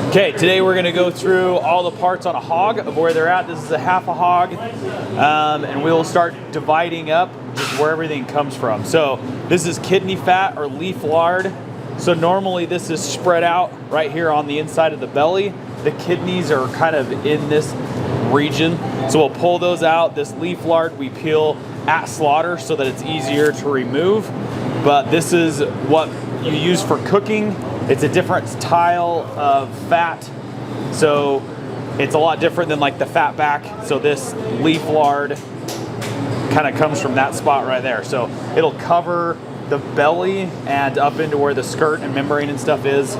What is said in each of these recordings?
Okay, today we're going to go through all the parts on a hog of where they're at. This is a half a hog, and we'll start dividing up just where everything comes from. So this is kidney fat or leaf lard. So normally this is spread out right here on the inside of the belly. The kidneys are kind of in this region. So we'll pull those out. This leaf lard we peel at slaughter so that it's easier to remove. But this is what you use for cooking. It's a different style of fat, so it's a lot different than like the fat back. So this leaf lard kind of comes from that spot right there. So it'll cover the belly and up into where the skirt and membrane and stuff is.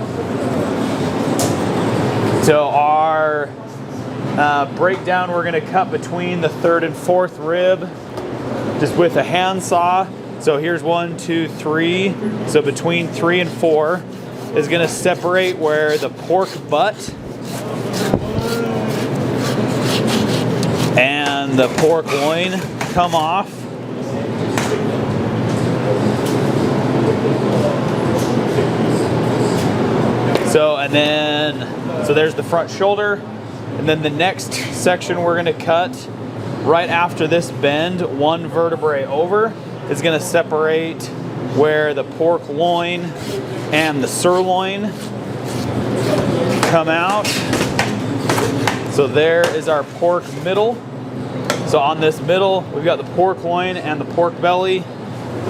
So our breakdown, we're gonna cut between the third and fourth rib just with a hand saw. So here's 1, 2, 3. So between 3 and 4 is going to separate where the pork butt and the pork loin come off. So there's the front shoulder, and then the next section we're going to cut right after this bend, one vertebrae over, is going to separate where the pork loin and the sirloin come out. So there is our pork middle. So on this middle, we've got the pork loin and the pork belly.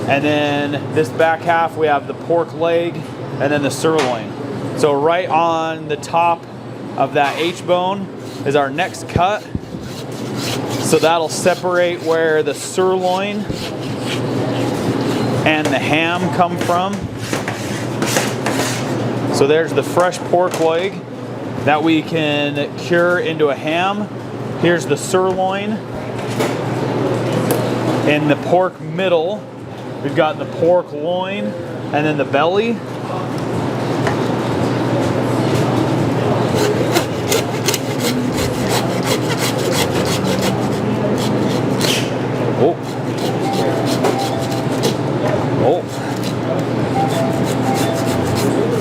And then this back half, we have the pork leg and then the sirloin. So right on the top of that H-bone is our next cut. So that'll separate where the sirloin and the ham come from. So there's the fresh pork leg that we can cure into a ham. Here's the sirloin. In the pork middle, we've got the pork loin and then the belly.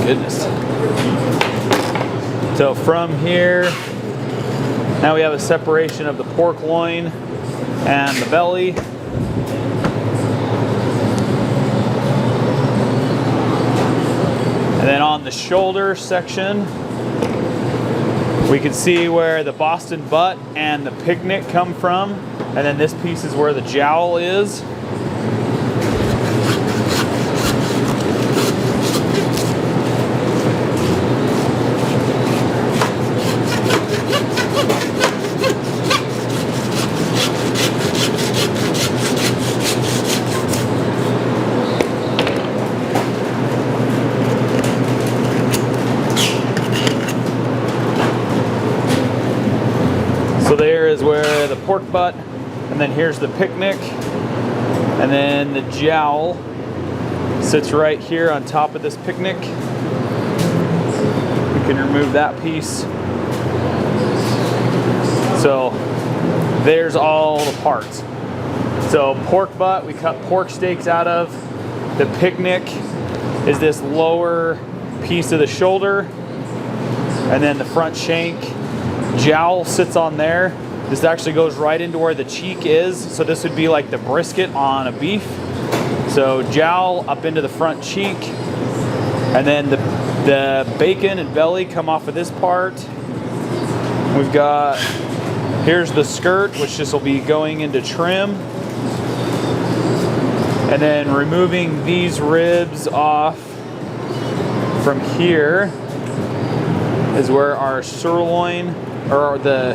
Goodness. So from here, now we have a separation of the pork loin and the belly. And then on the shoulder section, we can see where the Boston butt and the picnic come from. And then this piece is where the jowl is. So there is where the pork butt, and then here's the picnic, and then the jowl sits right here on top of this picnic. We can remove that piece. So there's all the parts. So pork butt, we cut pork steaks out of. The picnic is this lower piece of the shoulder, and then the front shank. Jowl sits on there. This actually goes right into where the cheek is. So this would be like the brisket on a beef. So jowl up into the front cheek. And then the bacon and belly come off of this part. We've got, here's the skirt, which this will be going into trim. And then removing these ribs off from here is where our sirloin or the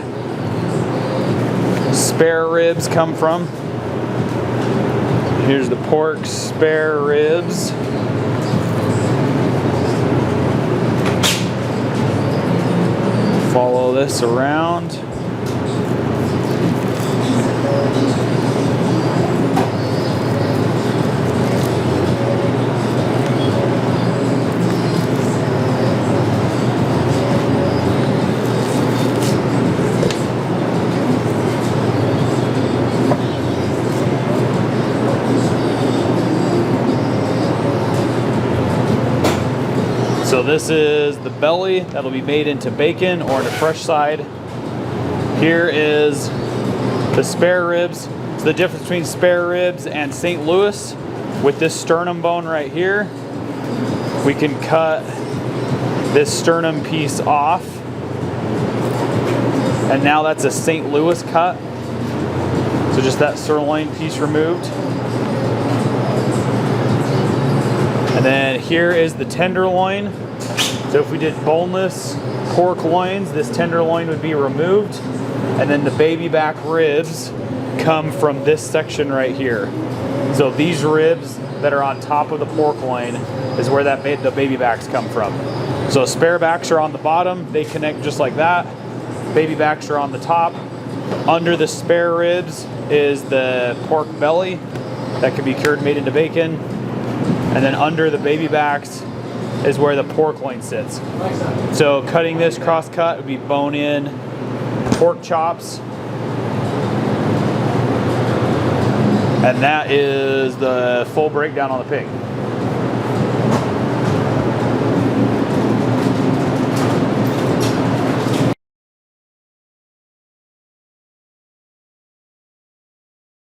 spare ribs come from. Here's the pork spare ribs. Follow this around. So this is the belly that'll be made into bacon or into fresh side. Here is the spare ribs. So the difference between spare ribs and St. Louis, with this sternum bone right here, we can cut this sternum piece off. And now that's a St. Louis cut. So just that sirloin piece removed. And then here is the tenderloin. So if we did boneless pork loins, this tenderloin would be removed. And then the baby back ribs come from this section right here. So these ribs that are on top of the pork loin is where the baby backs come from. So spare backs are on the bottom, they connect just like that. Baby backs are on the top. Under the spare ribs is the pork belly that can be cured, made into bacon. And then under the baby backs is where the pork loin sits. So cutting this cross cut would be bone in pork chops. And that is the full breakdown on the pig.